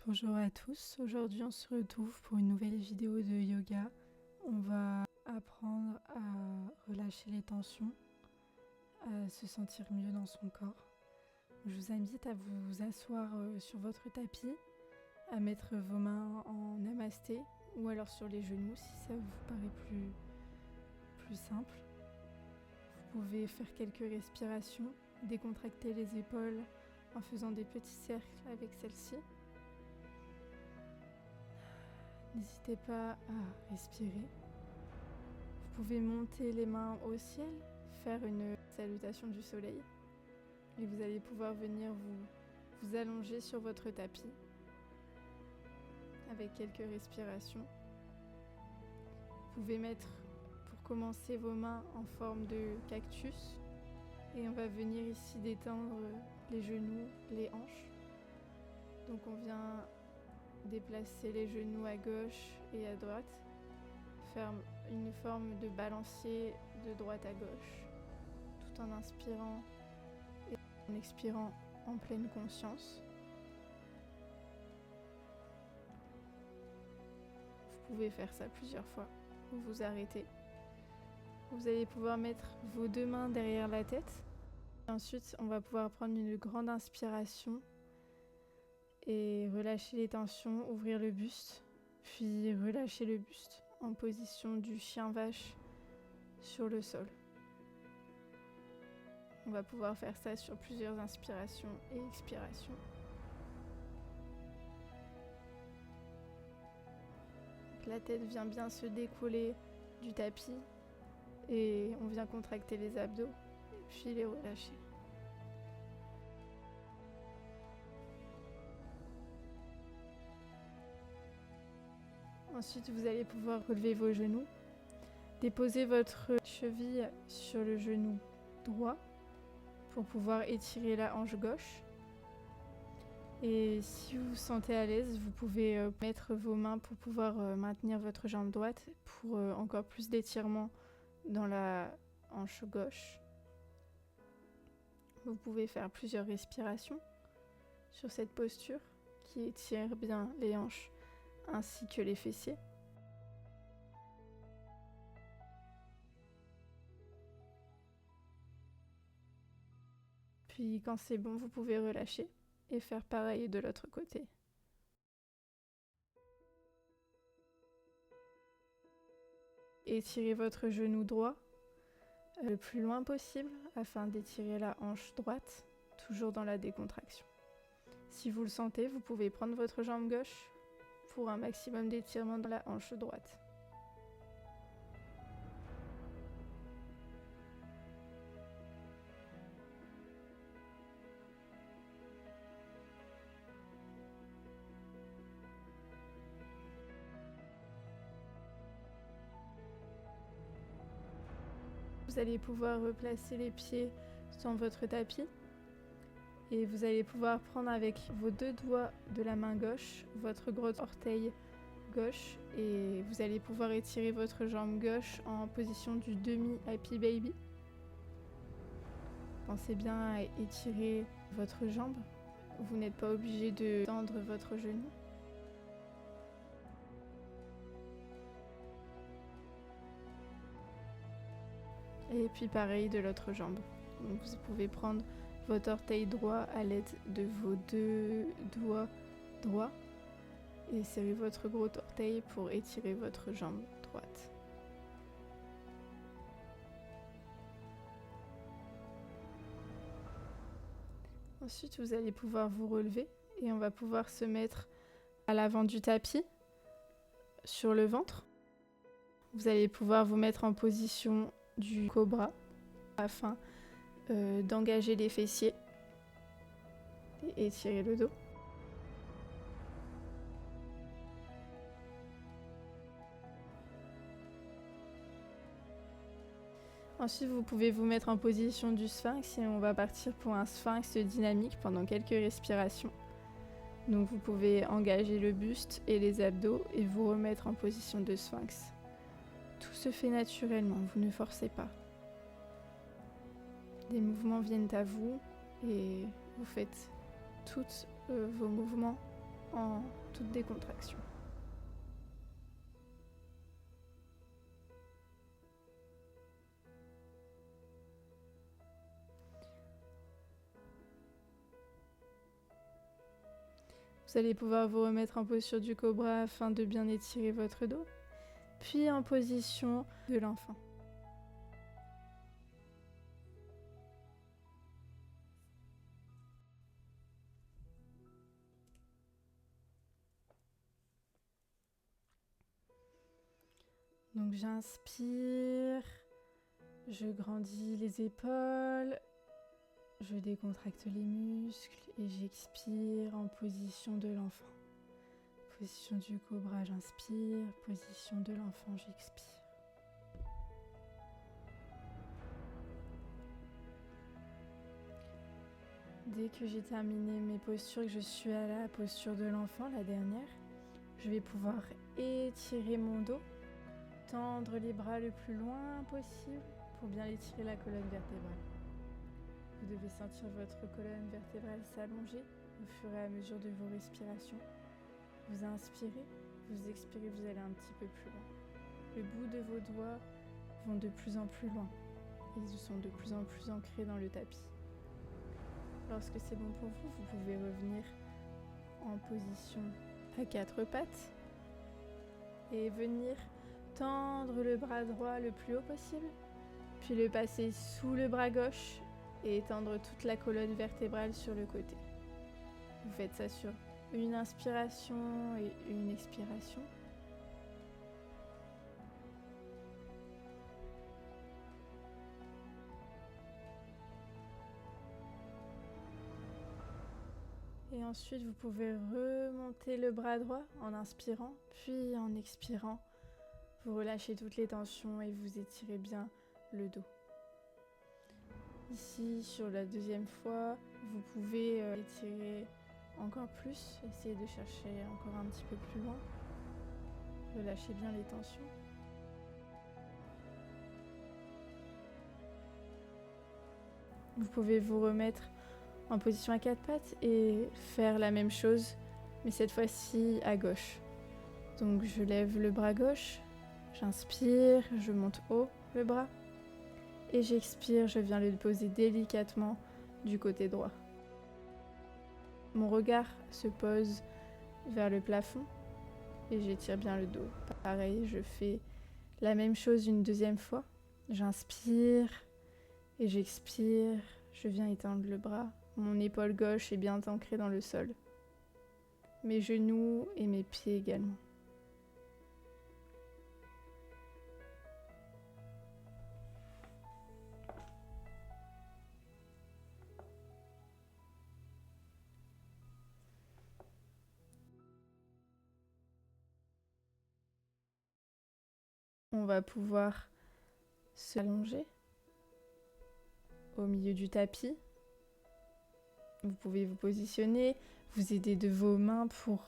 Bonjour à tous, aujourd'hui on se retrouve pour une nouvelle vidéo de yoga. On va apprendre à relâcher les tensions, à se sentir mieux dans son corps. Je vous invite à vous asseoir sur votre tapis, à mettre vos mains en namasté ou alors sur les genoux si ça vous paraît plus simple. Vous pouvez faire quelques respirations, décontracter les épaules en faisant des petits cercles avec celle-ci. N'hésitez pas à respirer. Vous pouvez monter les mains au ciel, faire une salutation du soleil. Et vous allez pouvoir venir vous allonger sur votre tapis avec quelques respirations. Vous pouvez mettre, pour commencer, vos mains en forme de cactus. Et on va venir ici détendre les genoux, les hanches. Donc on vient déplacer les genoux à gauche et à droite, faire une forme de balancier de droite à gauche, tout en inspirant et en expirant en pleine conscience. Vous pouvez faire ça plusieurs fois, vous vous arrêtez. Vous allez pouvoir mettre vos deux mains derrière la tête. Ensuite, on va pouvoir prendre une grande inspiration et relâcher les tensions, ouvrir le buste, puis relâcher le buste en position du chien vache sur le sol. On va pouvoir faire ça sur plusieurs inspirations et expirations. La tête vient bien se décoller du tapis et on vient contracter les abdos puis les relâcher. Ensuite, vous allez pouvoir relever vos genoux, déposer votre cheville sur le genou droit pour pouvoir étirer la hanche gauche. Et si vous vous sentez à l'aise, vous pouvez mettre vos mains pour pouvoir maintenir votre jambe droite pour encore plus d'étirement dans la hanche gauche. Vous pouvez faire plusieurs respirations sur cette posture qui étire bien les hanches ainsi que les fessiers. Puis quand c'est bon, vous pouvez relâcher et faire pareil de l'autre côté. Étirez votre genou droit le plus loin possible afin d'étirer la hanche droite, toujours dans la décontraction. Si vous le sentez, vous pouvez prendre votre jambe gauche pour un maximum d'étirement dans la hanche droite. Vous allez pouvoir replacer les pieds sur votre tapis et vous allez pouvoir prendre avec vos deux doigts de la main gauche votre gros orteil gauche et vous allez pouvoir étirer votre jambe gauche en position du demi-happy baby. Pensez bien à étirer votre jambe, vous n'êtes pas obligé de tendre votre genou. Et puis pareil de l'autre jambe. Donc vous pouvez prendre votre orteil droit à l'aide de vos deux doigts droits et serrer votre gros orteil pour étirer votre jambe droite. Ensuite, vous allez pouvoir vous relever et on va pouvoir se mettre à l'avant du tapis, sur le ventre. Vous allez pouvoir vous mettre en position du cobra afin d'engager les fessiers et étirer le dos. Ensuite, vous pouvez vous mettre en position du sphinx et on va partir pour un sphinx dynamique pendant quelques respirations. Donc vous pouvez engager le buste et les abdos et vous remettre en position de sphinx. Tout se fait naturellement, vous ne forcez pas. Les mouvements viennent à vous et vous faites tous vos mouvements en toute décontraction. Vous allez pouvoir vous remettre en posture du cobra afin de bien étirer votre dos, puis en position de l'enfant. Donc j'inspire, je grandis les épaules, je décontracte les muscles et j'expire en position de l'enfant. Position du cobra, j'inspire, position de l'enfant, j'expire. Dès que j'ai terminé mes postures, que je suis à la posture de l'enfant, la dernière, je vais pouvoir étirer mon dos, tendre les bras le plus loin possible pour bien étirer la colonne vertébrale. Vous devez sentir votre colonne vertébrale s'allonger au fur et à mesure de vos respirations. Vous inspirez, vous expirez, vous allez un petit peu plus loin. Le bout de vos doigts vont de plus en plus loin. Ils sont de plus en plus ancrés dans le tapis. Lorsque c'est bon pour vous, vous pouvez revenir en position à 4 pattes et venir tendre le bras droit le plus haut possible, puis le passer sous le bras gauche et étendre toute la colonne vertébrale sur le côté. Vous faites ça sur une inspiration et une expiration. Et ensuite, vous pouvez remonter le bras droit en inspirant, puis en expirant. Vous relâchez toutes les tensions et vous étirez bien le dos. Ici, sur la deuxième fois, vous pouvez étirer encore plus, essayer de chercher encore un petit peu plus loin. Relâchez bien les tensions. Vous pouvez vous remettre en position à 4 pattes et faire la même chose, mais cette fois-ci à gauche. Donc je lève le bras gauche, j'inspire, je monte haut le bras et j'expire, je viens le poser délicatement du côté droit. Mon regard se pose vers le plafond et j'étire bien le dos. Pareil, je fais la même chose une deuxième fois. J'inspire et j'expire, je viens étendre le bras. Mon épaule gauche est bien ancrée dans le sol. Mes genoux et mes pieds également. On va pouvoir s'allonger au milieu du tapis. Vous pouvez vous positionner, vous aider de vos mains pour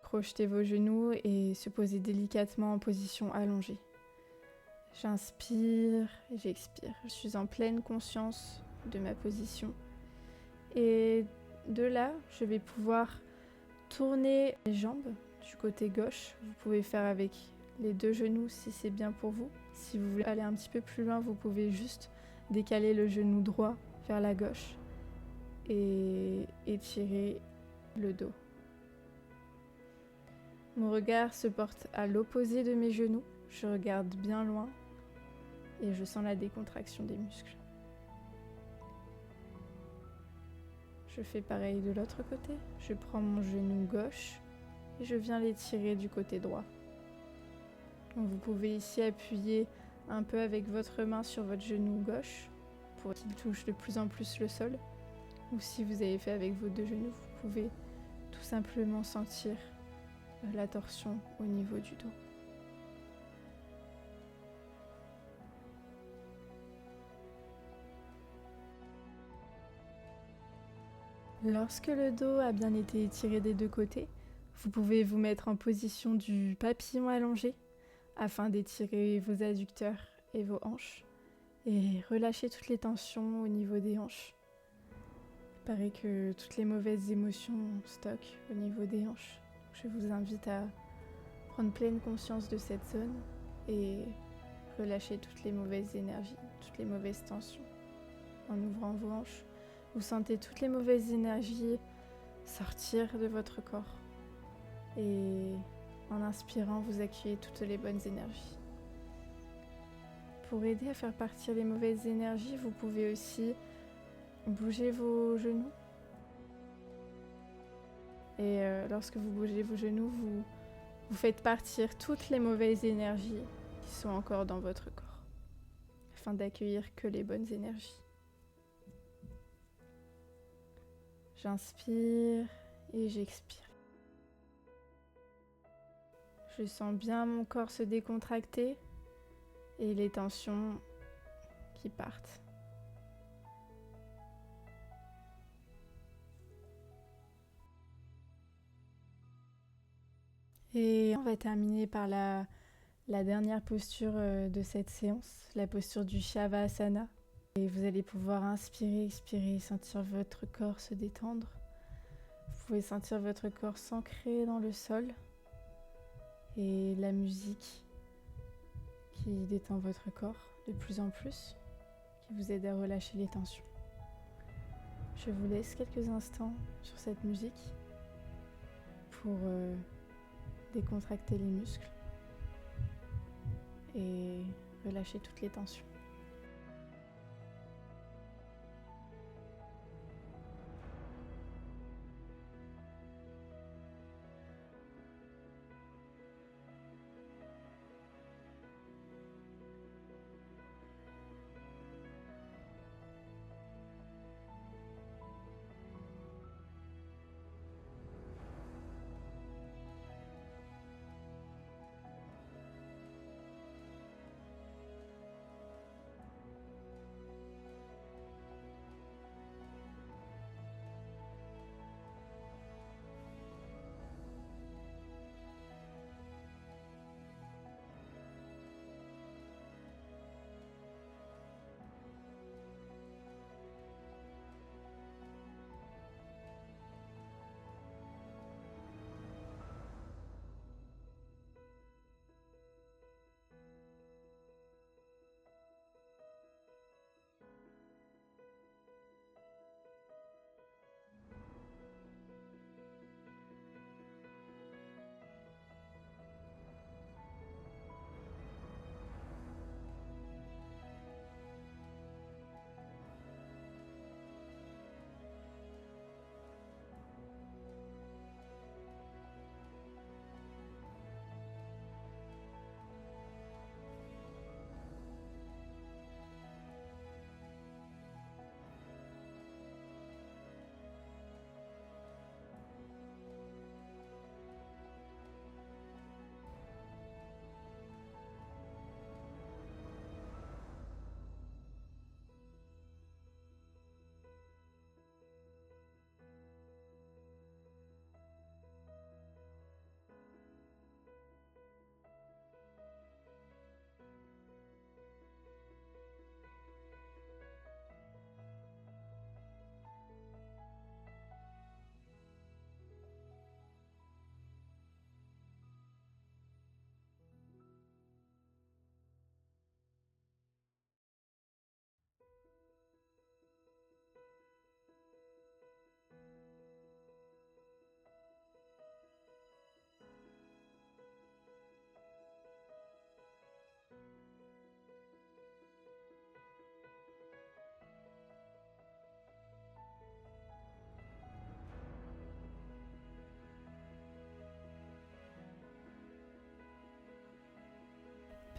crocheter vos genoux et se poser délicatement en position allongée. J'inspire et j'expire. Je suis en pleine conscience de ma position. Et de là, je vais pouvoir tourner les jambes du côté gauche. Vous pouvez faire avec les deux genoux si c'est bien pour vous. Si vous voulez aller un petit peu plus loin, vous pouvez juste décaler le genou droit vers la gauche et étirer le dos. Mon regard se porte à l'opposé de mes genoux. Je regarde bien loin et je sens la décontraction des muscles. Je fais pareil de l'autre côté. Je prends mon genou gauche et je viens l'étirer du côté droit. Donc vous pouvez ici appuyer un peu avec votre main sur votre genou gauche pour qu'il touche de plus en plus le sol. Ou si vous avez fait avec vos deux genoux, vous pouvez tout simplement sentir la torsion au niveau du dos. Lorsque le dos a bien été étiré des deux côtés, vous pouvez vous mettre en position du papillon allongé afin d'étirer vos adducteurs et vos hanches et relâcher toutes les tensions au niveau des hanches. paraît que toutes les mauvaises émotions stockent au niveau des hanches. Je vous invite à prendre pleine conscience de cette zone et relâcher toutes les mauvaises énergies, toutes les mauvaises tensions. En ouvrant vos hanches, vous sentez toutes les mauvaises énergies sortir de votre corps. Et en inspirant, vous accueillez toutes les bonnes énergies. Pour aider à faire partir les mauvaises énergies, vous pouvez aussi bouger vos genoux. Et lorsque vous bougez vos genoux, vous faites partir toutes les mauvaises énergies qui sont encore dans votre corps, afin d'accueillir que les bonnes énergies. J'inspire et j'expire. Je sens bien mon corps se décontracter et les tensions qui partent. Et on va terminer par la dernière posture de cette séance, la posture du Shavasana. Et vous allez pouvoir inspirer, expirer, sentir votre corps se détendre. Vous pouvez sentir votre corps s'ancrer dans le sol et la musique qui détend votre corps de plus en plus, qui vous aide à relâcher les tensions. Je vous laisse quelques instants sur cette musique pour décontracter les muscles et relâcher toutes les tensions.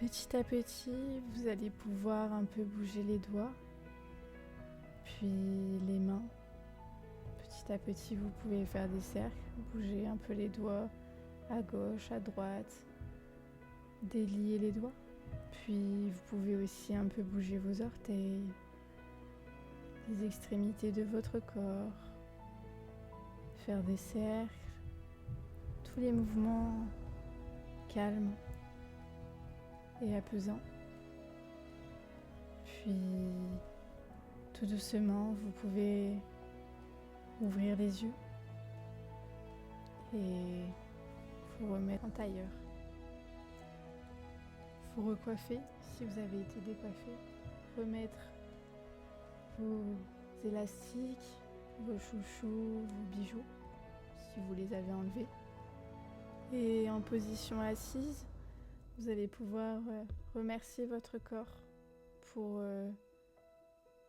Petit à petit, vous allez pouvoir un peu bouger les doigts, puis les mains. Petit à petit, vous pouvez faire des cercles, bouger un peu les doigts à gauche, à droite, délier les doigts. Puis vous pouvez aussi un peu bouger vos orteils, les extrémités de votre corps, faire des cercles, tous les mouvements calmes et apaisant. Puis tout doucement, vous pouvez ouvrir les yeux et vous remettre en tailleur. Vous recoiffer si vous avez été décoiffé, remettre vos élastiques, vos chouchous, vos bijoux si vous les avez enlevés. Et en position assise, vous allez pouvoir remercier votre corps pour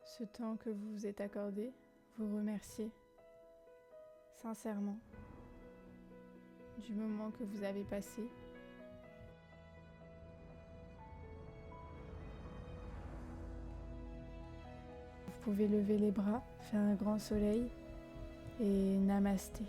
ce temps que vous vous êtes accordé. Vous remercier sincèrement du moment que vous avez passé. Vous pouvez lever les bras, faire un grand soleil et namasté.